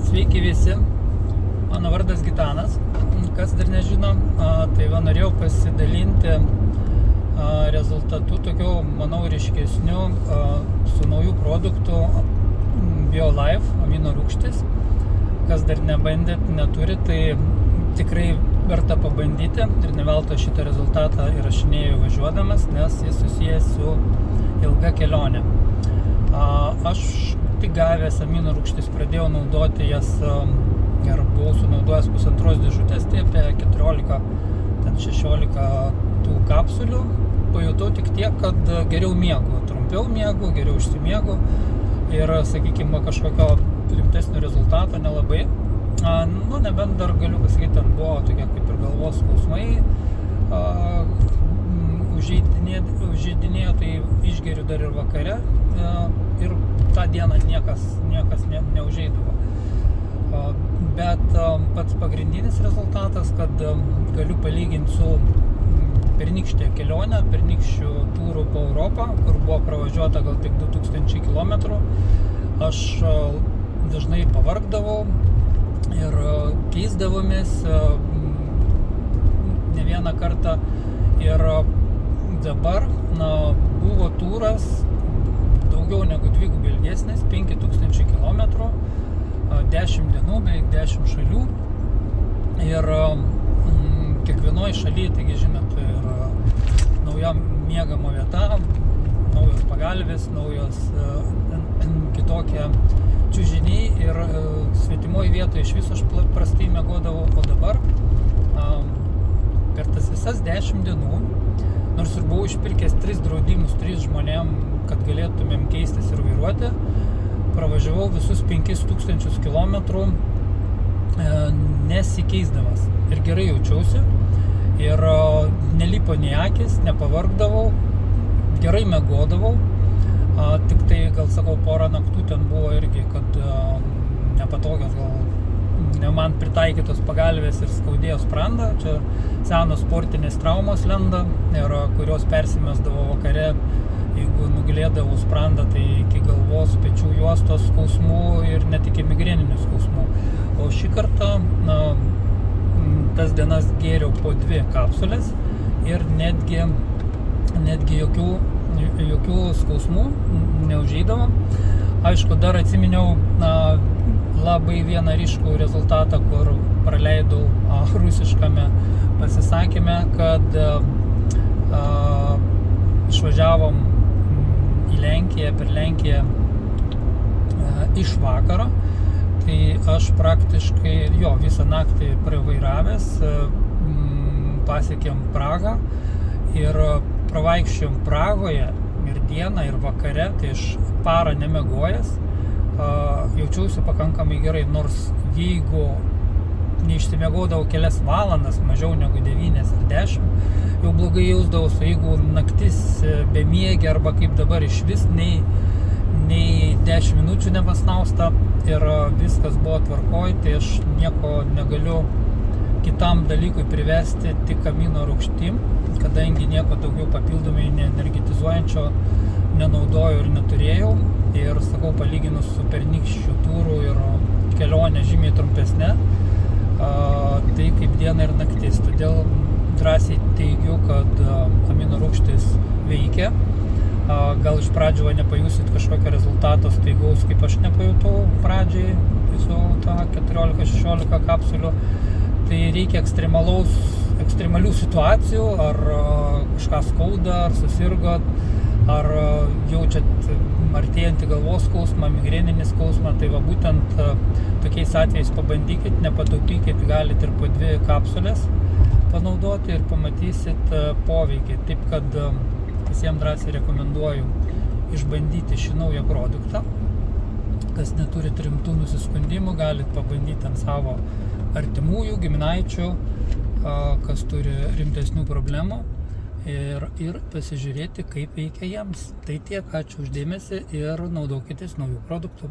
Sveiki visi, mano vardas Gitanas, kas dar nežino, tai norėjau pasidalinti rezultatu tokiu, manau, ryškesniu su naujų produktų BioLife amino rūgštis. Kas dar nebandėt, neturi, tai tikrai verta pabandyti ir ne veltui šitą rezultatą įrašinėjau važiuodamas, nes jis susijęs su ilga kelionė. Aš tik gavęs amino rūgštis pradėjau naudoti jas ir buvau sunaudojęs pusantros dėžutės, tai apie 14-16 tų kapsulių. Pajutau tik tiek, kad geriau miegu, trumpiau miegu, geriau užsimiegu ir, sakykime, kažkokio rimtesnio rezultato nelabai. Nebent dar galiu pasakyti, ten buvo tokie kaip ir galvos skausmai, užžeidinėjo, tai išgeriu dar ir vakare ir tą dieną niekas neužeidavo. Bet pats pagrindinis rezultatas, kad galiu palyginti su pernykštė kelionė, pernykščių turų po Europą, kur buvo pravažiuota gal tik 2000 km. Aš dažnai pavargdavau ir keisdavomės ne vieną kartą. Ir dabar buvo turas daugiau negu dvigubai ilgesnis, 5000 km, 10 dienų, beveik 10 šalių. Ir kiekvienoje šalyje, taigi žinot, ir nauja miegamo vieta, naujos pagalvės, naujos kitokie čiužiniai ir svetimoje vietoje iš viso aš prastai miegodavau, o dabar per tas visas 10 dienų, nors ir buvau išpirkęs 3 draudimus, 3 žmonėm, kad galėtumėm keistis ir vairuoti, pravažiavau visus 5000 km nesikeisdamas ir gerai jaučiausi ir nelipo nei akis, nepavargdavau, gerai miegodavau, tik tai, gal sakau, porą naktų ten buvo irgi, kad nepatogios, gal man pritaikytos pagalvės ir skaudėjo sprandą, čia senos sportinės traumos lenda ir kurios persimesdavo vakare, jeigu nugalėdavau sprandą, tai iki galvos, pečių juostos skausmų ir net iki migreninių skausmų. O šį kartą tas dienas gėriau po 2 kapsulės ir netgi jokių skausmų neužeidavo. Aišku, dar atsiminiau labai vieną ryškų rezultatą, kur praleidau rusiškame pasisakyme, kad išvažiavom į Lenkiją, per Lenkiją iš vakaro. Tai aš praktiškai visą naktį pravairavęs, pasiekėm Prahą ir pravaikščiojom Prahoje ir dieną, ir vakare, tai aš parą nemiegojęs, jaučiausi pakankamai gerai, nors jeigu neišsimiegodavau kelias valandas, mažiau negu 9 ar 10, jau blogai jausdavausi, jeigu naktis bemiegė arba kaip dabar iš vis nei 10 minučių nepasnausta ir viskas buvo tvarkoj, tai aš nieko negaliu kitam dalykui privesti, tik amino rūgštim, kadangi nieko daugiau papildomai energetizuojančio nenaudoju ir neturėjau. Ir sakau, palyginus su pernykščių turų ir kelionė žymiai trumpesnė, tai kaip diena ir naktis. Todėl drąsiai teigiu, kad amino rūgštis veikia. Gal iš pradžio nepajusit kažkokio rezultato staigaus, kaip aš nepajutau pradžiai su tą 14-16 kapsulių. Tai reikia ekstremalių situacijų, ar kažką skauda, ar susirgot, ar jaučiat artėjantį galvos skausmą, migreninį skausmą. Tai va būtent tokiais atvejais pabandykit, nepataupykit, galit ir po 2 kapsulės panaudoti ir pamatysit poveikį. Taip kad visiems drąsiai rekomenduoju išbandyti šį naują produktą. Kas neturit rimtų nusiskundimų, galit pabandyti ant savo artimųjų, giminaičių, kas turi rimtesnių problemų ir pasižiūrėti, kaip veikia jiems. Tai tiek, ačiū už dėmesį ir naudokitės naujų produktų.